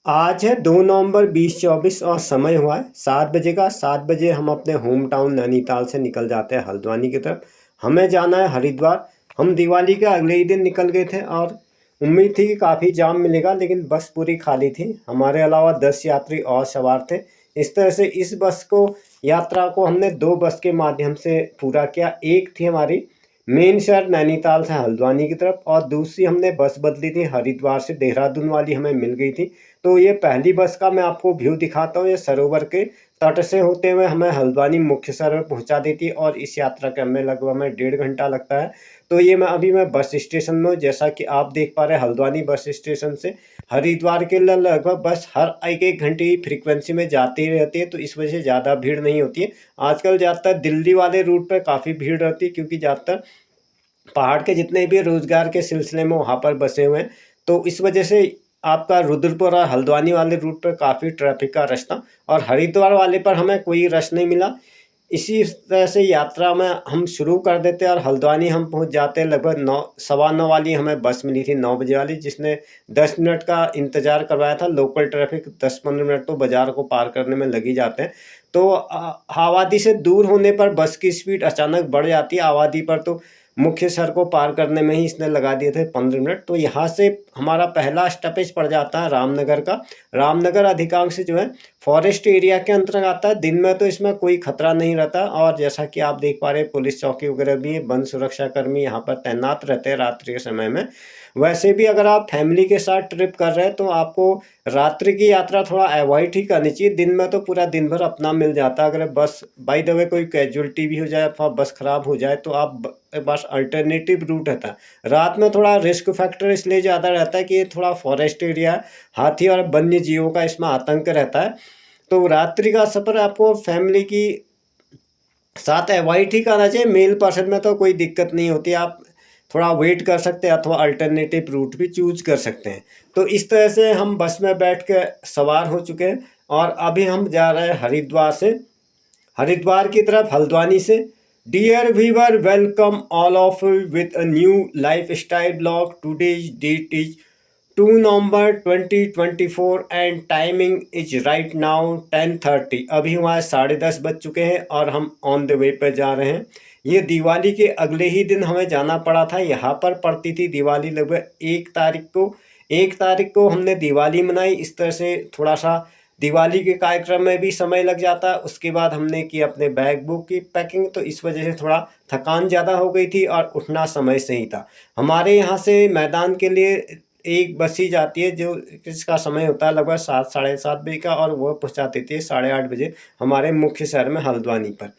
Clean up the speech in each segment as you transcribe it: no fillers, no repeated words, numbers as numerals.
आज है 2 नवंबर 2024 और समय हुआ है 7 बजे का। 7 बजे हम अपने होम टाउन नैनीताल से निकल जाते हैं हल्द्वानी की तरफ। हमें जाना है हरिद्वार। हम दिवाली के अगले ही दिन निकल गए थे और उम्मीद थी कि काफ़ी जाम मिलेगा, लेकिन बस पूरी खाली थी। हमारे अलावा 10 यात्री और सवार थे। इस तरह से इस बस को यात्रा को हमने 2 बस के माध्यम से पूरा किया। एक थी हमारी मेन शहर नैनीताल से हल्द्वानी की तरफ और दूसरी हमने बस बदली थी हरिद्वार से देहरादून वाली, हमें मिल गई थी। तो ये पहली बस का मैं आपको व्यू दिखाता हूँ। ये सरोवर के तट से होते हुए हमें हल्द्वानी मुख्य सरोवर पहुँचा देती है और इस यात्रा के हमें लगभग 1.5 घंटा लगता है। तो ये मैं बस स्टेशन में हूँ। जैसा कि आप देख पा रहे हैं, हल्द्वानी बस स्टेशन से हरिद्वार के लिए लगभग बस हर एक घंटे की फ्रीक्वेंसी में जाती रहती है, तो इस वजह से ज़्यादा भीड़ नहीं होती है। आजकल ज़्यादातर दिल्ली वाले रूट पर काफ़ी भीड़ रहती है, क्योंकि ज़्यादातर पहाड़ के जितने भी रोजगार के सिलसिले में वहाँ पर बसे हुए हैं। तो इस वजह से आपका रुद्रपुर और हल्द्वानी वाले रूट पर काफ़ी ट्रैफिक का रश था और हरिद्वार वाले पर हमें कोई रश नहीं मिला। इसी तरह से यात्रा में हम शुरू कर देते हैं और हल्द्वानी हम पहुँच जाते हैं लगभग 9 सवा 9 वाली हमें बस मिली थी, 9 बजे वाली, जिसने 10 मिनट का इंतज़ार करवाया था। लोकल ट्रैफिक 10-15 मिनट तो बाज़ार को पार करने में लग ही जाते हैं। तो आबादी से दूर होने पर बस की स्पीड अचानक बढ़ जाती है। आबादी पर तो मुख्य शहर को पार करने में ही इसने लगा दिए थे 15 मिनट। तो यहाँ से हमारा पहला स्टॉपेज पड़ जाता है रामनगर का। रामनगर अधिकांश जो है फॉरेस्ट एरिया के अंतर्गत आता है। दिन में तो इसमें कोई खतरा नहीं रहता और जैसा कि आप देख पा रहे हैं, पुलिस चौकी वगैरह भी है, वन सुरक्षा कर्मी यहाँ पर तैनात रहते हैं रात्रि के समय में। वैसे भी अगर आप फैमिली के साथ ट्रिप कर रहे हैं तो आपको रात्रि की यात्रा थोड़ा अवॉइड ही करनी चाहिए। दिन में तो पूरा दिन भर अपना मिल जाता है। अगर बस बाय द वे कोई कैजुअलिटी भी हो जाए अथवा बस खराब हो जाए तो आप बस अल्टरनेटिव रूट रहता है। रात में थोड़ा रिस्क फैक्टर इसलिए ज़्यादा रहता है कि ये थोड़ा फॉरेस्ट एरिया है, हाथी और वन्य जीवों का इसमें आतंक रहता है। तो रात्रि का सफ़र आपको फैमिली की साथ अवॉइड ही करना चाहिए। मेल पर्सन में तो कोई दिक्कत नहीं होती, आप थोड़ा वेट कर सकते हैं अथवा अल्टरनेटिव रूट भी चूज कर सकते हैं। तो इस तरह से हम बस में बैठ के सवार हो चुके हैं और अभी हम जा रहे हैं हरिद्वार से, हरिद्वार की तरफ हल्द्वानी से। Dear viewer, welcome all of you with a new lifestyle blog. Today's date is 2 November 2024 and timing is right now 10:30। अभी वहाँ 10:30 बज चुके हैं और हम ऑन द वे पर जा रहे हैं। ये दिवाली के अगले ही दिन हमें जाना पड़ा था। यहाँ पर पड़ती थी दिवाली लगभग 1 तारीख को। 1 तारीख को हमने दिवाली मनाई। इस तरह से थोड़ा सा दिवाली के कार्यक्रम में भी समय लग जाता है। उसके बाद हमने की अपने बैग बुक की पैकिंग, तो इस वजह से थोड़ा थकान ज़्यादा हो गई थी और उठना समय से ही था। हमारे यहाँ से मैदान के लिए एक बस ही जाती है जो जिसका समय होता है लगभग 7 साढ़े 7 बजे का और वह पहुँचा देती है 8:30 बजे हमारे मुख्य शहर में हल्द्वानी पर।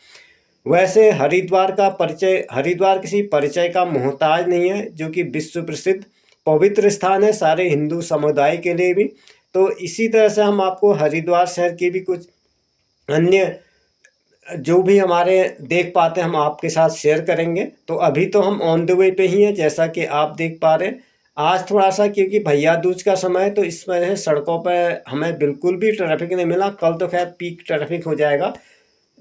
वैसे हरिद्वार किसी परिचय का मोहताज नहीं है, जो कि विश्व प्रसिद्ध पवित्र स्थान है सारे हिंदू समुदाय के लिए भी। तो इसी तरह से हम आपको हरिद्वार शहर की भी कुछ अन्य जो भी हमारे देख पाते हैं हम आपके साथ शेयर करेंगे। तो अभी तो हम ऑन द वे पे ही हैं, जैसा कि आप देख पा रहे हैं। आज थोड़ा सा क्योंकि भैया दूज का समय है तो इस वजह से सड़कों पर हमें बिल्कुल भी ट्रैफिक नहीं मिला। कल तो खैर पीक ट्रैफिक हो जाएगा।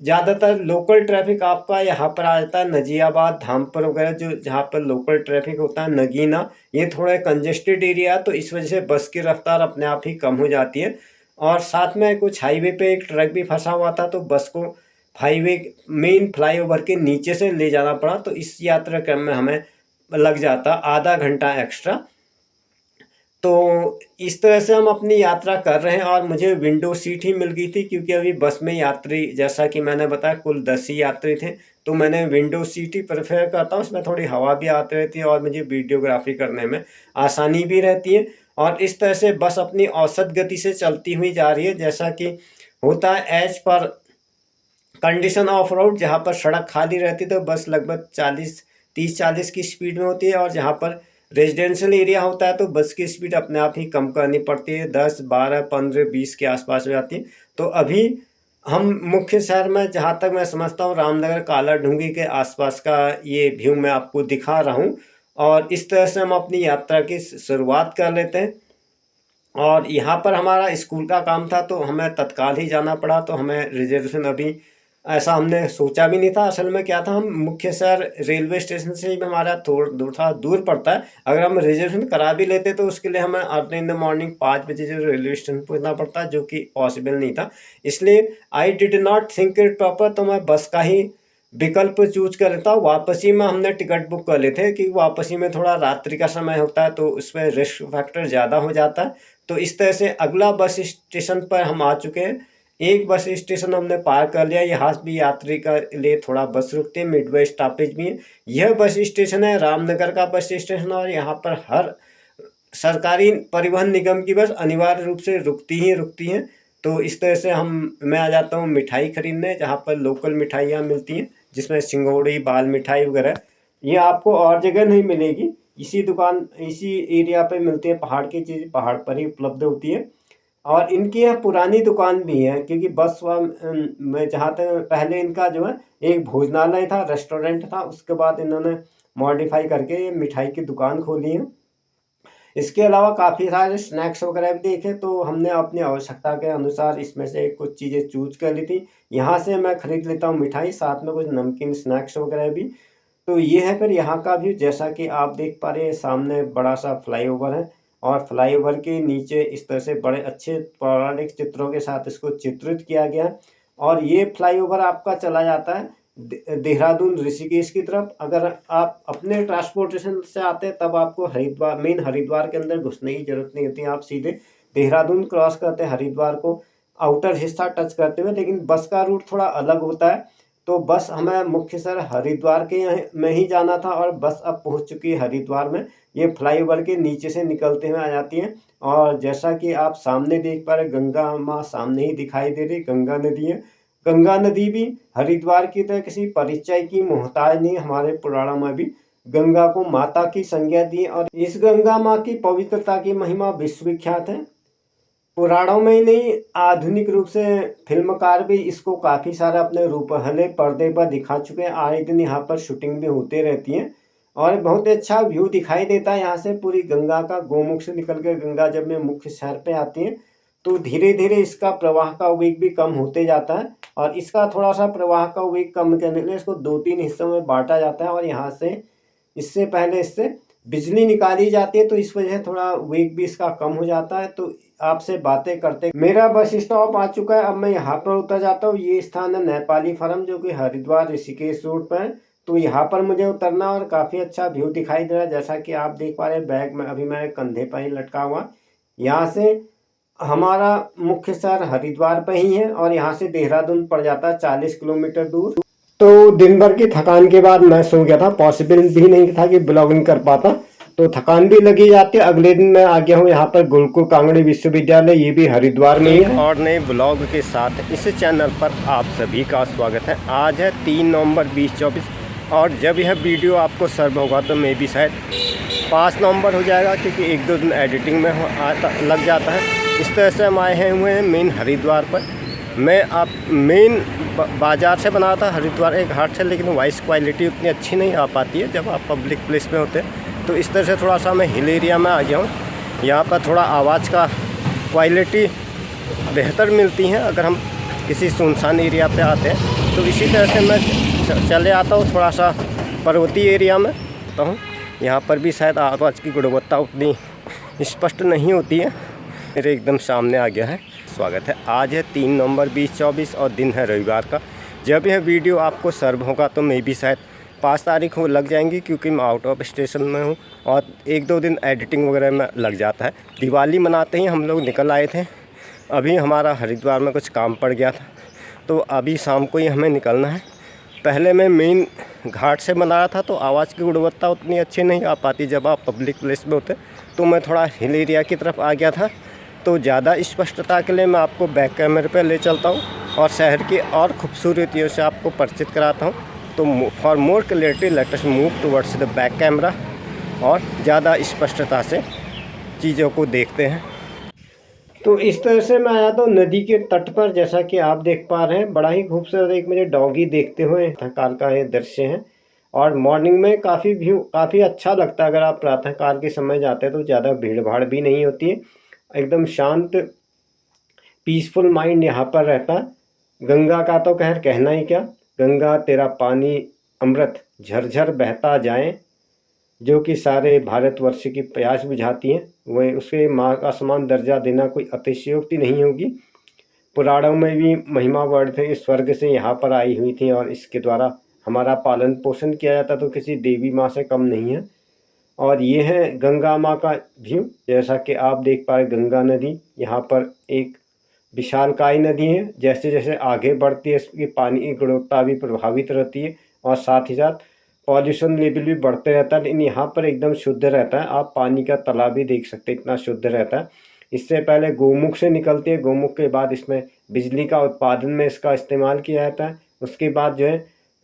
ज़्यादातर लोकल ट्रैफिक आपका यहाँ पर आ जाता है नजियाबाद, धामपुर वगैरह, जो जहाँ पर लोकल ट्रैफिक होता है, नगीना, ये थोड़ा कंजेस्टेड एरिया है, तो इस वजह से बस की रफ्तार अपने आप ही कम हो जाती है। और साथ में कुछ हाईवे पे एक ट्रक भी फंसा हुआ था, तो बस को हाईवे मेन फ्लाईओवर के नीचे से ले जाना पड़ा। तो इस यात्रा क्रम में हमें लग जाता आधा घंटा एक्स्ट्रा। तो इस तरह से हम अपनी यात्रा कर रहे हैं और मुझे विंडो सीट ही मिल गई थी, क्योंकि अभी बस में यात्री, जैसा कि मैंने बताया, कुल 10 ही यात्री थे। तो मैंने विंडो सीट ही प्रेफर करता हूँ, उसमें थोड़ी हवा भी आती रहती है और मुझे वीडियोग्राफी करने में आसानी भी रहती है। और इस तरह से बस अपनी औसत गति से चलती हुई जा रही है, जैसा कि होता है as per condition of road. जहाँ पर सड़क खाली रहती है तो बस लगभग 30-40 की स्पीड में होती है, और जहाँ पर रेजिडेंशियल एरिया होता है तो बस की स्पीड अपने आप ही कम करनी पड़ती है, 10, 12, 15, 20 के आसपास हो जाती है। तो अभी हम मुख्य शहर में, जहाँ तक मैं समझता हूँ, रामनगर काला ढूंगी के आसपास का ये व्यू मैं आपको दिखा रहा हूँ। और इस तरह से हम अपनी यात्रा की शुरुआत कर लेते हैं। और यहाँ पर हमारा स्कूल का काम था तो हमें तत्काल ही जाना पड़ा, तो हमें रिजर्वेशन अभी ऐसा हमने सोचा भी नहीं था। असल में क्या था, हम मुख्य शहर रेलवे स्टेशन से ही हमारा थोड़ा दूर पड़ता है। अगर हम रिजर्वेशन करा भी लेते तो उसके लिए हमें अर्ली इन द मॉर्निंग 5 बजे जो रेलवे स्टेशन पहुंचना पड़ता, जो कि पॉसिबल नहीं था। इसलिए I did not think it proper, तो मैं बस का ही विकल्प चूज कर लेता हूँ। वापसी में हमने टिकट बुक कर लेते हैं, कि वापसी में थोड़ा रात्रि का समय होता है तो उसमें रिस्क फैक्टर ज़्यादा हो जाता है। तो इस तरह से अगला बस स्टेशन पर हम आ चुके हैं। एक बस स्टेशन हमने पार कर लिया। यहाँ भी यात्री का लिए थोड़ा बस रुकती है, मिडवे स्टॉपेज भी है। यह बस स्टेशन है रामनगर का बस स्टेशन, और यहाँ पर हर सरकारी परिवहन निगम की बस अनिवार्य रूप से रुकती हैं। तो इस तरह से मैं आ जाता हूँ मिठाई खरीदने, जहाँ पर लोकल मिठाइयाँ मिलती हैं, जिसमें सिंगोड़ी, बाल मिठाई वगैरह। ये आपको और जगह नहीं मिलेगी, इसी एरिया पे मिलती है। पहाड़ की चीज़ पहाड़ पर ही उपलब्ध होती है। और इनकी यहाँ पुरानी दुकान भी है, क्योंकि में जहाँ तक पहले इनका जो है एक भोजनालय था, रेस्टोरेंट था, उसके बाद इन्होंने मॉडिफाई करके ये मिठाई की दुकान खोली है। इसके अलावा काफ़ी सारे स्नैक्स वगैरह भी देखे, तो हमने अपनी आवश्यकता के अनुसार इसमें से कुछ चीज़ें चूज कर ली थी। यहाँ से मैं खरीद लेता हूँ मिठाई, साथ में कुछ नमकीन स्नैक्स वगैरह भी। तो ये है फिर यहाँ का व्यू, जैसा कि आप देख पा रहे हैं सामने बड़ा सा फ्लाईओवर है, और फ्लाईओवर के नीचे इस तरह से बड़े अच्छे पौराणिक चित्रों के साथ इसको चित्रित किया गया है। और ये फ्लाईओवर आपका चला जाता है देहरादून ऋषिकेश की तरफ। अगर आप अपने ट्रांसपोर्टेशन से आते हैं तब आपको मेन हरिद्वार के अंदर घुसने की जरूरत नहीं होती, आप सीधे देहरादून क्रॉस करते हैं हरिद्वार को आउटर हिस्सा टच करते हुए। लेकिन बस का रूट थोड़ा अलग होता है, तो बस हमें मुख्य शहर हरिद्वार के में ही जाना था, और बस अब पहुंच चुकी है हरिद्वार में। ये फ्लाईओवर के नीचे से निकलते हुए आ जाती है। और जैसा कि आप सामने देख पा रहे, गंगा माँ सामने ही दिखाई दे रही, गंगा नदी है। गंगा नदी भी हरिद्वार की तरह किसी परिचय की मोहताज नहीं। हमारे पुराणों में भी गंगा को माता की संज्ञा दी, और इस गंगा माँ की पवित्रता की महिमा विश्वविख्यात है। पुराणों में ही नहीं, आधुनिक रूप से फिल्मकार भी इसको काफ़ी सारा अपने रूपहले पर्दे पर दिखा चुके हैं। आए दिन यहाँ पर शूटिंग भी होते रहती है, और बहुत अच्छा व्यू दिखाई देता है यहाँ से पूरी गंगा का। गोमुख से निकल कर गंगा जब में मुख्य शहर पे आती है, तो धीरे धीरे इसका प्रवाह का वेग भी कम होते जाता है। और इसका थोड़ा सा प्रवाह का वेग कम करने के लिए इसको 2-3 हिस्सों में बांटा जाता है, और यहाँ से इससे पहले इससे बिजली निकाली जाती है, तो इस वजह से थोड़ा वेग भी इसका कम हो जाता है। तो आपसे बातें करते मेरा बस स्टॉप आ चुका है, अब मैं यहाँ पर उतर जाता हूँ। ये स्थान है नेपाली फार्म, जो कि हरिद्वार ऋषिकेश रोड पर है। तो यहाँ पर मुझे उतरना, और काफ़ी अच्छा व्यू दिखाई दे रहा है, जैसा कि आप देख पा रहे हैं। बैग में अभी मेरे कंधे पर ही लटका हुआ। यहाँ से हमारा मुख्य शहर हरिद्वार पे ही है, और यहाँ से देहरादून पड़ जाता है 40 किलोमीटर दूर। तो दिन भर की थकान के बाद मैं सो गया था, पॉसिबल भी नहीं था कि ब्लॉगिंग कर पाता, तो थकान भी लगी जाती है। अगले दिन मैं आ गया हूँ यहाँ पर गुरुकुल कांगड़ी विश्वविद्यालय, ये भी हरिद्वार में ही है। और नए ब्लॉग के साथ इस चैनल पर आप सभी का स्वागत है। आज है 3 नवंबर 2024, और जब यह वीडियो आपको सर्व होगा तो मे भी शायद 5 नवंबर हो जाएगा, क्योंकि 1-2 दिन एडिटिंग में लग जाता है। इस तरह से हम आए हुए हैं मेन हरिद्वार पर। मैं आप मेन बाज़ार से बना था हरिद्वार एक घाट से, लेकिन वॉइस क्वालिटी उतनी अच्छी नहीं आ पाती है जब आप पब्लिक प्लेस में होते हैं। तो इस तरह से थोड़ा सा मैं हिल एरिया में आ गया हूँ। यहाँ पर थोड़ा आवाज़ का क्वालिटी बेहतर मिलती है अगर हम किसी सुनसान एरिया पे आते हैं। तो इसी तरह से मैं चले आता हूँ थोड़ा सा पर्वतीय एरिया में आता हूँ। यहाँ पर भी शायद आवाज़ की गुणवत्ता उतनी स्पष्ट नहीं होती है। मेरे एकदम सामने आ गया है, स्वागत है। आज है 3 नवंबर 2024 और दिन है रविवार का। जब यह वीडियो आपको सर्व होगा तो मे भी शायद 5 तारीख को लग जाएंगी, क्योंकि मैं आउट ऑफ स्टेशन में हूँ, और 1-2 दिन एडिटिंग वगैरह में लग जाता है। दिवाली मनाते ही हम लोग निकल आए थे। अभी हमारा हरिद्वार में कुछ काम पड़ गया था, तो अभी शाम को ही हमें निकलना है। पहले मैं मेन घाट से बना रहा था, तो आवाज़ की गुणवत्ता उतनी अच्छी नहीं आ पाती जब आप पब्लिक प्लेस में होते। तो मैं थोड़ा हिल एरिया की तरफ आ गया था, तो ज़्यादा स्पष्टता के लिए मैं आपको बैक कैमरे पर ले चलता हूँ और शहर की और खूबसूरतियों से आपको परिचित कराता हूँ। तो for more clarity let us move towards the back camera, और ज़्यादा स्पष्टता से चीज़ों को देखते हैं। तो इस तरह से मैं आया तो नदी के तट पर, जैसा कि आप देख पा रहे हैं। बड़ा ही खूबसूरत एक मुझे डॉगी देखते हुए प्रातःकाल का ये दृश्य है। और मॉर्निंग में काफ़ी अच्छा लगता है। अगर आप प्रातःकाल के समय जाते हैं तो ज़्यादा भीड़ भाड़ भी नहीं होती है, एकदम शांत पीसफुल माइंड यहाँ पर रहता है। गंगा का तो खैर कहना ही क्या, गंगा तेरा पानी अमृत झरझर बहता जाए, जो कि सारे भारतवर्ष की प्यास बुझाती हैं, वह उसे माँ का समान दर्जा देना कोई अतिशयोक्ति नहीं होगी। पुराणों में भी महिमा वर्णित है, इस स्वर्ग से यहाँ पर आई हुई थी और इसके द्वारा हमारा पालन पोषण किया जाता, तो किसी देवी माँ से कम नहीं है। और ये है गंगा माँ का व्यू। जैसा कि आप देख पा रहे, गंगा नदी यहाँ पर एक विशालकाय नदी है। जैसे जैसे आगे बढ़ती है इसकी पानी की गुणवत्ता भी प्रभावित रहती है और साथ ही साथ पॉल्यूशन लेवल भी बढ़ते रहता है, लेकिन यहाँ पर एकदम शुद्ध रहता है। आप पानी का तालाब भी देख सकते हैं, इतना शुद्ध रहता है। इससे पहले गौमुख से निकलती है, गौमुख के बाद इसमें बिजली का उत्पादन में इसका इस्तेमाल किया जाता है। उसके बाद जो है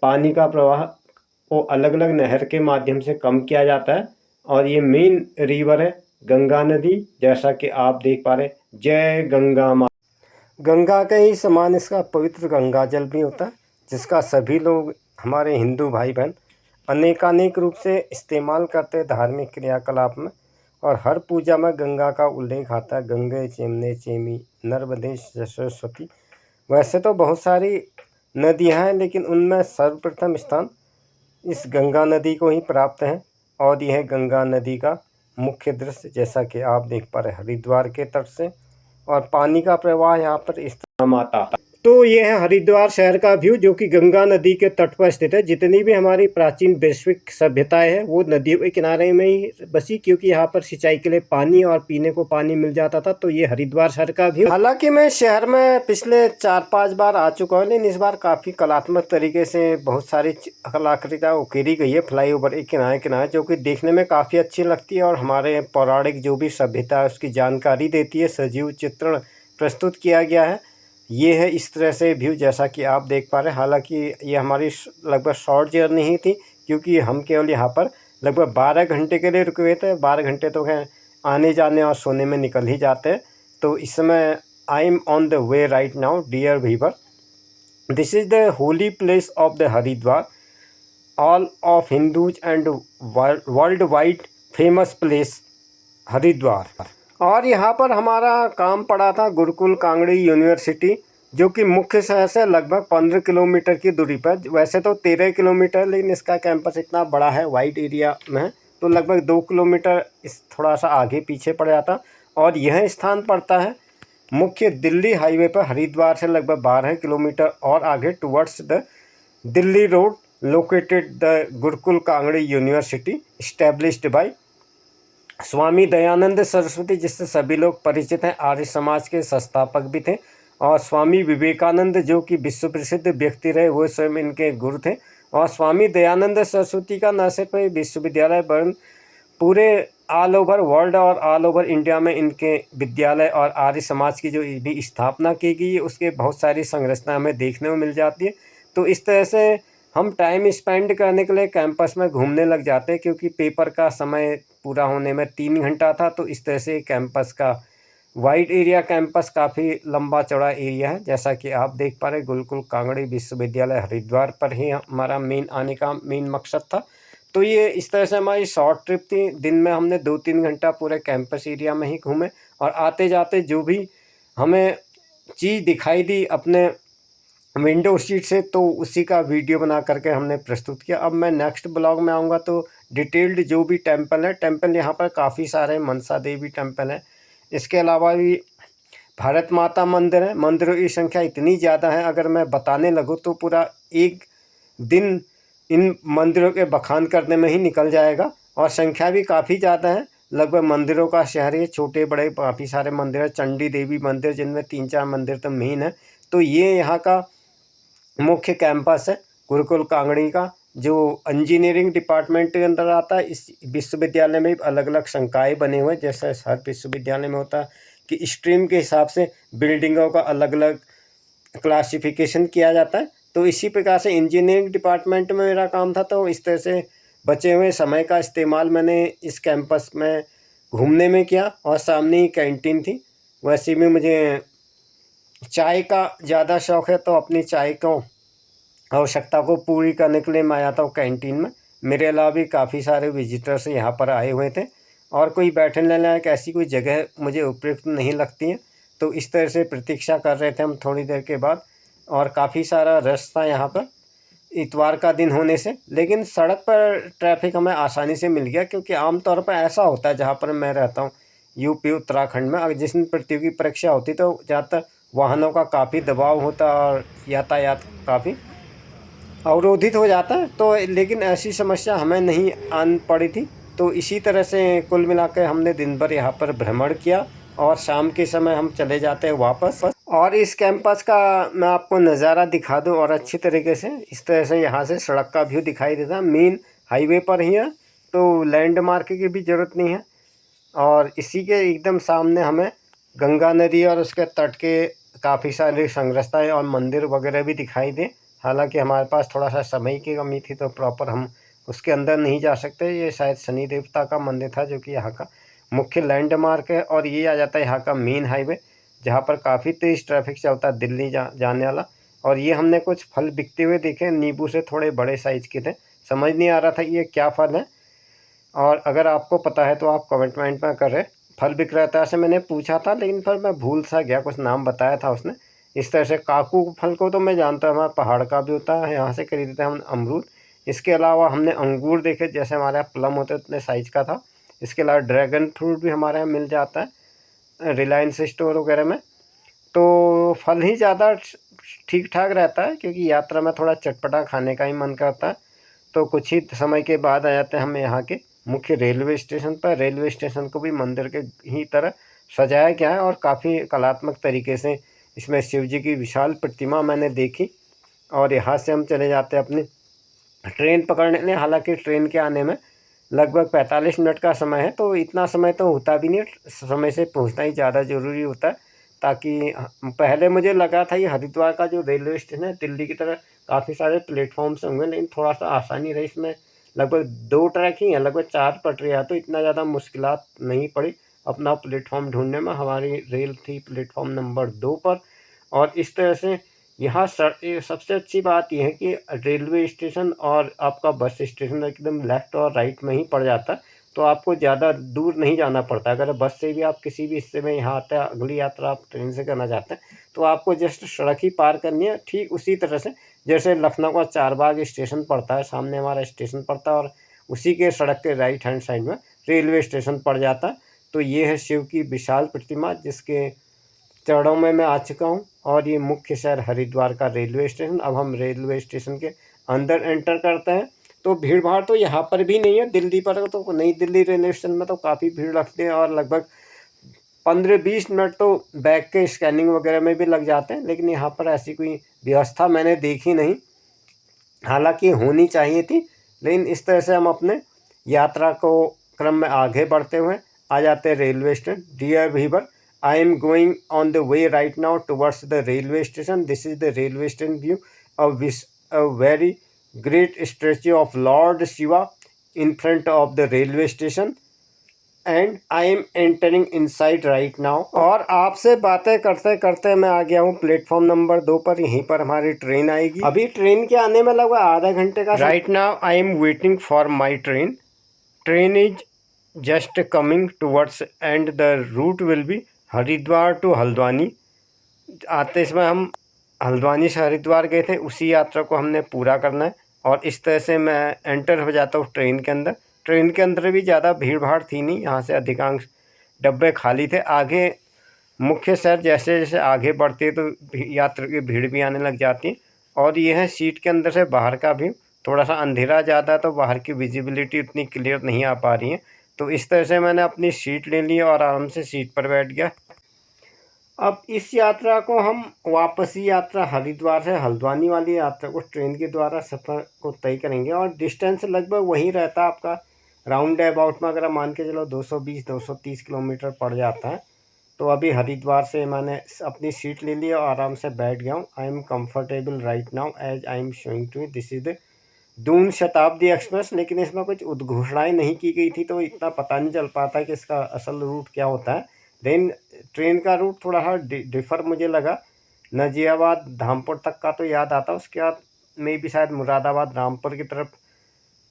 पानी का प्रवाह को अलग अलग नहर के माध्यम से कम किया जाता है और ये मेन रिवर है गंगा नदी, जैसा कि आप देख पा रहे। जय गंगा माँ। गंगा के ही समान इसका पवित्र गंगा जल भी होता है, जिसका सभी लोग हमारे हिंदू भाई बहन अनेकानेक रूप से इस्तेमाल करते हैं धार्मिक क्रियाकलाप में। और हर पूजा में गंगा का उल्लेख आता है, गंगे चेमने चेमी नर्मदे सरस्वती। वैसे तो बहुत सारी नदियाँ हैं, लेकिन उनमें सर्वप्रथम स्थान इस गंगा नदी को ही प्राप्त है। और यह गंगा नदी का मुख्य दृश्य, जैसा कि आप देख पा रहे हरिद्वार के तट से, और पानी का प्रवाह यहाँ पर इस तरह आता है। तो ये है हरिद्वार शहर का व्यू, जो कि गंगा नदी के तट पर स्थित है। जितनी भी हमारी प्राचीन वैश्विक सभ्यताएं हैं वो नदियों के किनारे में ही बसी, क्योंकि यहाँ पर सिंचाई के लिए पानी और पीने को पानी मिल जाता था। तो ये हरिद्वार शहर का व्यू। हालांकि मैं शहर में पिछले 4-5 बार आ चुका हूँ, लेकिन इस बार काफ़ी कलात्मक तरीके से बहुत सारी कलाकृतियाँ उकेरी गई है फ्लाईओवर के किनारे किनारे, जो कि देखने में काफ़ी अच्छी लगती है और हमारे पौराणिक जो भी सभ्यता है उसकी जानकारी देती है। सजीव चित्रण प्रस्तुत किया गया है। ये है इस तरह से व्यू, जैसा कि आप देख पा रहे हैं। हालांकि ये हमारी लगभग शॉर्ट जर्नी ही थी, क्योंकि हम केवल यहाँ पर लगभग 12 घंटे के लिए रुके हुए थे। 12 घंटे तो है आने जाने और सोने में निकल ही जाते हैं। तो इस समय I am on the way right now dear viewer. This is the holy place of the Haridwar, all of Hindus and world wide famous place Haridwar. और यहाँ पर हमारा काम पड़ा था गुरुकुल कांगड़ी यूनिवर्सिटी, जो कि मुख्य शहर से लगभग 15 किलोमीटर की दूरी पर। वैसे तो 13 किलोमीटर, लेकिन इसका कैंपस इतना बड़ा है, वाइड एरिया में है, तो लगभग 2 किलोमीटर इस थोड़ा सा आगे पीछे पड़ जाता। और यह स्थान पड़ता है मुख्य दिल्ली हाईवे पर, हरिद्वार से लगभग 12 किलोमीटर और आगे towards the Delhi road, located the Gurukul Kangri university established by Swami Dayanand Saraswati, जिससे सभी लोग परिचित हैं, आर्य समाज के संस्थापक भी थे। और स्वामी विवेकानंद, जो कि विश्व प्रसिद्ध व्यक्ति रहे, वो स्वयं इनके गुरु थे। और स्वामी दयानंद सरस्वती का न सिर्फ विश्वविद्यालय वरन पूरे ऑल ओवर वर्ल्ड और ऑल ओवर इंडिया में इनके विद्यालय और आर्य समाज की जो भी स्थापना की गई है, उसके बहुत सारी संरचना हमें देखने को मिल जाती है। तो इस तरह से हम टाइम स्पेंड करने के लिए कैंपस में घूमने लग जाते हैं, क्योंकि पेपर का समय पूरा होने में 3 घंटा था। तो इस तरह से कैंपस का वाइड एरिया, कैंपस काफ़ी लंबा चौड़ा एरिया है। जैसा कि आप देख पा रहे, गुरुकुल कांगड़ी विश्वविद्यालय हरिद्वार पर ही हमारा मेन आने का मेन मकसद था। तो ये इस तरह से हमारी शॉर्ट ट्रिप थी। दिन में हमने 2-3 घंटा पूरे कैंपस एरिया में ही घूमे, और आते जाते जो भी हमें चीज़ दिखाई दी अपने विंडो सीट से, तो उसी का वीडियो बना करके हमने प्रस्तुत किया। अब मैं नेक्स्ट ब्लॉग में आऊँगा तो डिटेल्ड जो भी टेंपल है, टेंपल यहाँ पर काफ़ी सारे मनसा देवी टेंपल है, इसके अलावा भी भारत माता मंदिर है। मंदिरों की संख्या इतनी ज़्यादा है, अगर मैं बताने लगूँ तो पूरा एक दिन इन मंदिरों के बखान करने में ही निकल जाएगा। और संख्या भी काफ़ी ज़्यादा है, लगभग मंदिरों का शहर है, छोटे बड़े काफ़ी सारे मंदिर है। चंडी देवी मंदिर, जिनमें 3-4 मंदिर तो मेन है। तो ये यहाँ का मुख्य कैंपस है गुरुकुल कांगड़ी का, जो इंजीनियरिंग डिपार्टमेंट के अंदर आता है। इस विश्वविद्यालय में अलग अलग संकाय बने हुए हैं, जैसे हर विश्वविद्यालय में होता है कि स्ट्रीम के हिसाब से बिल्डिंगों का अलग अलग क्लासिफिकेशन किया जाता है। तो इसी प्रकार से इंजीनियरिंग डिपार्टमेंट में मेरा काम था। तो इस तरह से बचे हुए समय का इस्तेमाल मैंने इस कैंपस में घूमने में किया, और सामने ही कैंटीन थी। वैसे भी मुझे चाय का ज़्यादा शौक़ है, तो अपनी चाय को आवश्यकता को पूरी करने के लिए मैं आता हूँ कैंटीन में। मेरे अलावा भी काफ़ी सारे विजिटर्स यहाँ पर आए हुए थे, और कोई बैठने लायक ऐसी कोई जगह मुझे उपयुक्त नहीं लगती है। तो इस तरह से प्रतीक्षा कर रहे थे हम थोड़ी देर के बाद और काफ़ी सारा रश था यहाँ पर इतवार का दिन होने से। लेकिन सड़क पर ट्रैफिक हमें आसानी से मिल गया, क्योंकि आमतौर पर ऐसा होता है जहाँ पर मैं रहता हूँ यूपी उत्तराखंड में, अगर जिस दिन प्रतियोगी परीक्षा होती तो ज़्यादातर वाहनों का काफ़ी दबाव होता और यातायात काफ़ी अवरोधित हो जाता है। तो लेकिन ऐसी समस्या हमें नहीं आन पड़ी थी। तो इसी तरह से कुल मिलाकर हमने दिन भर यहाँ पर भ्रमण किया और शाम के समय हम चले जाते हैं वापस। और इस कैंपस का मैं आपको नज़ारा दिखा दूँ और अच्छी तरीके से, इस तरह से यहाँ से सड़क का व्यू दिखाई देता है। मेन हाईवे पर ही है, तो लैंडमार्क की भी ज़रूरत नहीं है। और इसी के एकदम सामने हमें गंगा नदी और उसके तट के काफ़ी सारी संरचनाएं और मंदिर वगैरह भी दिखाई दे। हालांकि हमारे पास थोड़ा सा समय की कमी थी, तो प्रॉपर हम उसके अंदर नहीं जा सकते। ये शायद शनि देवता का मंदिर था, जो कि यहाँ का मुख्य लैंडमार्क है। और ये आ जाता है यहाँ का मेन हाईवे, जहाँ पर काफ़ी तेज़ ट्रैफिक चलता है दिल्ली जाने वाला। और ये हमने कुछ फल बिकते हुए देखे, नींबू से थोड़े बड़े साइज़ के थे। समझ नहीं आ रहा था ये क्या फल है, और अगर आपको पता है तो आप कमेंट में करें। फल विक्रेता से मैंने पूछा था, लेकिन फिर मैं भूल सा गया, कुछ नाम बताया था उसने। इस तरह से काकू फल को तो मैं जानता हूँ, हमारा पहाड़ का भी होता है, यहाँ से खरीदते हैं हम अमरूद। इसके अलावा हमने अंगूर देखे, जैसे हमारे यहाँ प्लम होते उतने साइज़ का था। इसके अलावा ड्रैगन फ्रूट भी हमारे यहाँ मिल जाता है रिलायंस स्टोर वगैरह में। तो फल ही ज़्यादा ठीक ठाक रहता है, क्योंकि यात्रा में थोड़ा चटपटा खाने का ही मन करता है। तो कुछ ही समय के बाद आ जाते हैं हम यहाँ के मुख्य रेलवे स्टेशन पर। रेलवे स्टेशन को भी मंदिर के ही तरह सजाया गया है, और काफ़ी कलात्मक तरीके से इसमें शिव जी की विशाल प्रतिमा मैंने देखी। और यहाँ से हम चले जाते हैं अपनी ट्रेन पकड़ने के लिए। हालांकि ट्रेन के आने में लगभग 45 मिनट का समय है, तो इतना समय तो होता भी नहीं, समय से पहुँचना ही ज़्यादा ज़रूरी होता है। ताकि पहले मुझे लगा था ये हरिद्वार का जो रेलवे स्टेशन है दिल्ली की तरह काफ़ी सारे प्लेटफॉर्म्स होंगे, लेकिन थोड़ा सा आसानी रही। इसमें लगभग 2 ट्रैक ही हैं, लगभग 4 पटरियाँ, तो इतना ज़्यादा मुश्किलात नहीं पड़ी अपना प्लेटफॉर्म ढूंढने में। हमारी रेल थी प्लेटफॉर्म नंबर 2 पर। और इस तरह से यहाँ सबसे अच्छी बात यह है कि रेलवे स्टेशन और आपका बस स्टेशन एकदम लेफ्ट और राइट में ही पड़ जाता है, तो आपको ज़्यादा दूर नहीं जाना पड़ता। अगर बस से भी आप किसी भी हिस्से में यहाँ आते हैं, अगली यात्रा आप ट्रेन से करना चाहते हैं, तो आपको जस्ट सड़क ही पार करनी है। ठीक उसी तरह से जैसे लखनऊ का चारबाग स्टेशन पड़ता है, सामने हमारा स्टेशन पड़ता है, और उसी के सड़क के राइट हैंड साइड में रेलवे स्टेशन पड़ जाता है। तो ये है शिव की विशाल प्रतिमा, जिसके चरणों में मैं आ चुका हूँ। और ये मुख्य शहर हरिद्वार का रेलवे स्टेशन। अब हम रेलवे स्टेशन के अंदर एंटर करते हैं। तो भीड़ भाड़ तो यहाँ पर भी नहीं है, दिल्ली पर तो नई दिल्ली रेलवे स्टेशन में तो काफ़ी भीड़ लगती है, और लगभग 15-20 मिनट तो बैग के स्कैनिंग वगैरह में भी लग जाते हैं। लेकिन यहाँ पर ऐसी कोई व्यवस्था मैंने देखी नहीं, हालांकि होनी चाहिए थी। लेकिन इस तरह से हम अपने यात्रा को क्रम में आगे बढ़ते हुए आ जाते हैं railway station. Dear viewer, I am going on the way right now towards the railway station. This is the railway station view of a very great statue of Lord Shiva in front of the railway station, and I am entering inside right now। और आपसे बातें करते करते मैं आ गया हूँ platform number 2 पर। यहीं पर हमारी ट्रेन आएगी। अभी ट्रेन के आने में लगभग आधा घंटे का। Right now I am waiting for my train. Train is just coming towards and the route will be Haridwar to Haldwani. आते समय हम हल्द्वानी से हरिद्वार गए थे, उसी यात्रा को हमने पूरा करना है। और इस तरह से मैं एंटर हो जाता हूँ ट्रेन के अंदर। ट्रेन के अंदर भी ज़्यादा भीड़ भाड़ थी नहीं, यहाँ से अधिकांश डब्बे खाली थे। आगे मुख्य शहर जैसे जैसे आगे बढ़ती है तो यात्री की भीड़ भी आने लग जाती है। और यह है सीट के अंदर से बाहर का भी, थोड़ा सा अंधेरा ज़्यादा है तो बाहर की विजिबिलिटी उतनी क्लियर नहीं आ पा रही है। तो इस तरह से मैंने अपनी सीट ले ली और आराम से सीट पर बैठ गया। अब इस यात्रा को हम वापसी यात्रा हरिद्वार से हल्द्वानी वाली यात्रा को ट्रेन के द्वारा सफ़र को तय करेंगे। और डिस्टेंस लगभग वही रहता है आपका, राउंड अबाउट में अगर आप मान के चलो 220-230 किलोमीटर पड़ जाता है। तो अभी हरिद्वार से मैंने अपनी सीट ले ली और आराम से बैठ गया हूँ। I am comfortable right now as I am showing to. This is the Doon Shatabdi express. लेकिन इसमें कुछ उद्घोषणाएँ नहीं की गई थी, तो इतना पता नहीं चल पाता कि इसका असल रूट क्या होता है। लेकिन ट्रेन का रूट थोड़ा सा डिफ़र मुझे लगा। नजियाबाद धामपुर तक का तो याद आता, उसके बाद में भी शायद मुरादाबाद रामपुर की तरफ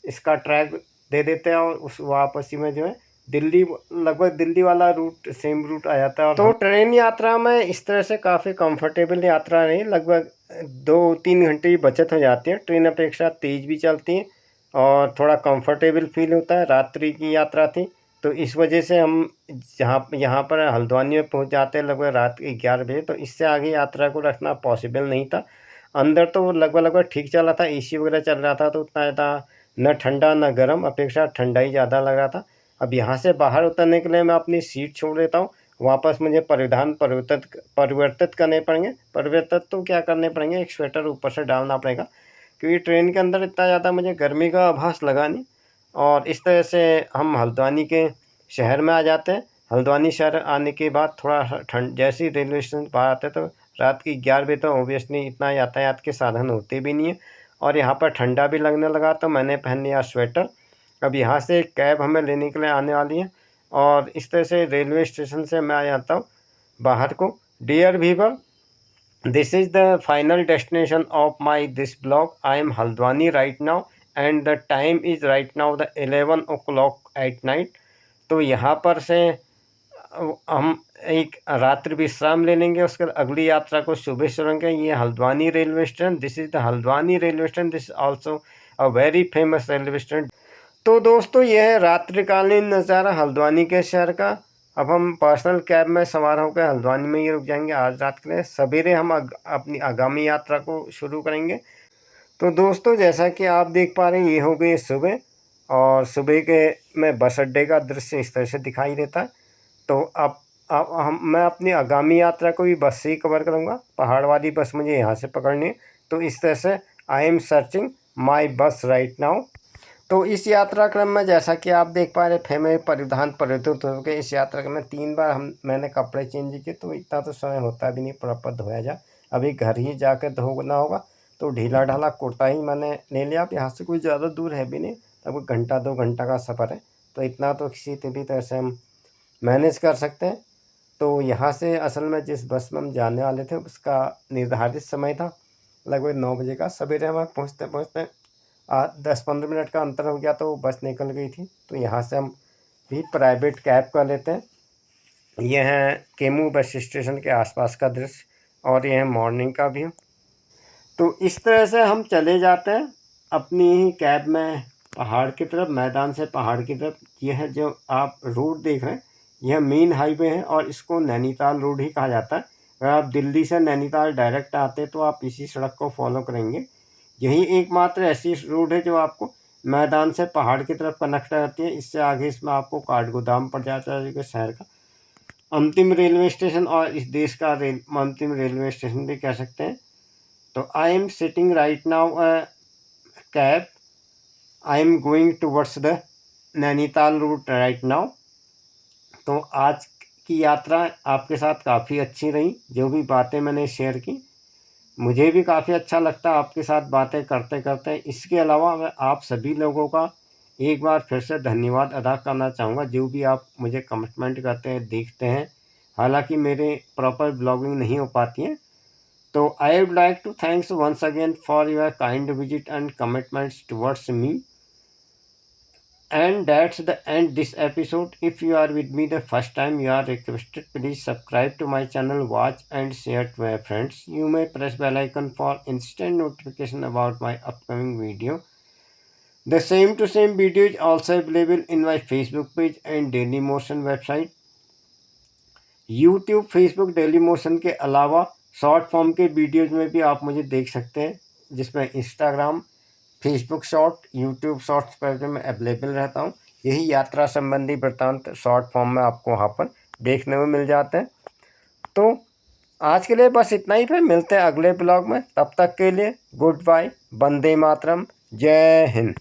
इसका ट्रैक दे देते हैं, और उस वापसी में जो है दिल्ली, लगभग दिल्ली वाला सेम रूट आ जाता है। तो ट्रेन यात्रा में इस तरह से काफ़ी कंफर्टेबल यात्रा रही। लगभग 2-3 घंटे की बचत हो जाती है। ट्रेन अपेक्षा तेज़ भी चलती है और थोड़ा कंफर्टेबल फील होता है। रात्रि की यात्रा थी तो इस वजह से हम जहाँ यहाँ पर हल्द्वानी में पहुँच जाते हैं लगभग रात के 11 बजे। तो इससे आगे यात्रा को रखना पॉसिबल नहीं था। अंदर तो लगभग ठीक चल रहा था, एसी वगैरह चल रहा था, तो उतना ज़्यादा न ठंडा न गर्म, अपेक्षा ठंडा ही ज़्यादा लग रहा था। अब यहाँ से बाहर उतरने के लिए मैं अपनी सीट छोड़ देता हूँ। वापस मुझे परिधान परिवर्तित करने पड़ेंगे। परिवर्तित तो क्या करने पड़ेंगे, एक स्वेटर ऊपर से डालना पड़ेगा, क्योंकि ट्रेन के अंदर इतना ज़्यादा मुझे गर्मी का आभास लगा नहीं। और इस तरह से हम हल्द्वानी के शहर में आ जाते हैं। हल्द्वानी शहर आने के बाद थोड़ा ठंड, जैसे ही रेलवे स्टेशन बाहर आते हैं तो रात की 11 बजे तो ऑब्वियसली इतना यातायात के साधन होते भी नहीं है और यहाँ पर ठंडा भी लगने लगा, तो मैंने पहन लिया स्वेटर। अब यहाँ से एक कैब हमें लेने के लिए आने वाली है और इस तरह से रेलवे स्टेशन से मैं आ जाता हूँ बाहर को। Dear viewer, this is the final destination of my this blog. I am Haldwani right now and the time is right now the 11 o'clock at night. तो यहाँ पर से हम एक रात्रि विश्राम ले लेंगे, उसके बाद अगली यात्रा को सुबह शुरू करेंगे। ये Haldwani railway station, this is the Haldwani railway station, this also a very famous railway station. तो दोस्तों ये है रात्रिकालीन नज़ारा हल्द्वानी के शहर का। अब हम पर्सनल कैब में सवार होकर हल्द्वानी में ही रुक जाएंगे आज रात के लिए। सवेरे हम अपनी आगामी यात्रा को शुरू करेंगे। तो दोस्तों जैसा कि आप देख पा रहे हैं, ये हो गई सुबह और सुबह के में बस अड्डे का दृश्य इस तरह से दिखाई देता है। तो अब मैं अपनी आगामी यात्रा को भी बस से ही कवर करूँगा। पहाड़ वाली बस मुझे यहाँ से पकड़नी है। तो इस तरह से आई एम सर्चिंग माई बस राइट नाउ। तो इस यात्रा क्रम में जैसा कि आप देख पा रहे थे, मैं परिधान परिवर्तित हो गए। इस यात्रा क्रम में 3 बार मैंने कपड़े चेंज किए, तो इतना तो समय होता भी नहीं प्रॉपर धोया जाए। अभी घर ही जाकर धोना होगा, तो ढीला ढाला कुर्ता ही मैंने ले लिया। अब यहाँ से कोई ज़्यादा दूर है भी नहीं, तब 1-2 घंटा का सफ़र है, तो इतना तो किसी भी तरह से हम मैनेज कर सकते हैं। तो यहाँ से असल में जिस बस में हम जाने वाले थे उसका निर्धारित समय था लगभग 9 बजे का। सवेरे हमें पहुँचते पहुँचते 10-15 मिनट का अंतर हो गया, तो बस निकल गई थी। तो यहाँ से हम भी प्राइवेट कैब कर लेते हैं। यह है केमू बस स्टेशन के आसपास का दृश्य और यह है मॉर्निंग का व्यू। तो इस तरह से हम चले जाते हैं अपनी ही कैब में पहाड़ की तरफ, मैदान से पहाड़ की तरफ। यह है जो आप रोड देख रहे हैं, यह मेन हाईवे है और इसको नैनीताल रोड ही कहा जाता है। अगर आप दिल्ली से नैनीताल डायरेक्ट आते हैं तो आप इसी सड़क को फॉलो करेंगे। यही एकमात्र ऐसी रोड है जो आपको मैदान से पहाड़ की तरफ कनेक्ट करती है। इससे आगे इसमें आपको काठगोदाम पड़ जाता है, जो शहर का अंतिम रेलवे स्टेशन और इस देश का अंतिम रेलवे स्टेशन भी कह सकते हैं। तो I am sitting right now cab, I am going towards the Nainital route right now. तो आज की यात्रा आपके साथ काफ़ी अच्छी रही। जो भी बातें मैंने शेयर की, मुझे भी काफ़ी अच्छा लगता है आपके साथ बातें करते करते। इसके अलावा मैं आप सभी लोगों का एक बार फिर से धन्यवाद अदा करना चाहूँगा, जो भी आप मुझे कमिटमेंट करते हैं, देखते हैं। हालांकि मेरे प्रॉपर ब्लॉगिंग नहीं हो पाती है, तो I would like to thanks once again for your kind visit and commitments towards me. And that's the end this episode. If you are with me the first time, you are requested please subscribe to my channel, watch and share to my friends. You may press bell icon for instant notification about my upcoming video. The same to same video is also available in my Facebook page and Daily Motion website. YouTube, Facebook, Daily Motion के अलावा short form के videos में भी आप मुझे देख सकते हैं, जिसमें Instagram, Facebook short, YouTube shorts पर मैं अवेलेबल रहता हूँ। यही यात्रा संबंधी वृत्तांत शॉर्ट फॉर्म में आपको वहाँ पर देखने में मिल जाते हैं। तो आज के लिए बस इतना ही, फिर मिलते हैं अगले ब्लॉग में। तब तक के लिए गुड बाय, वंदे मातरम, जय हिंद।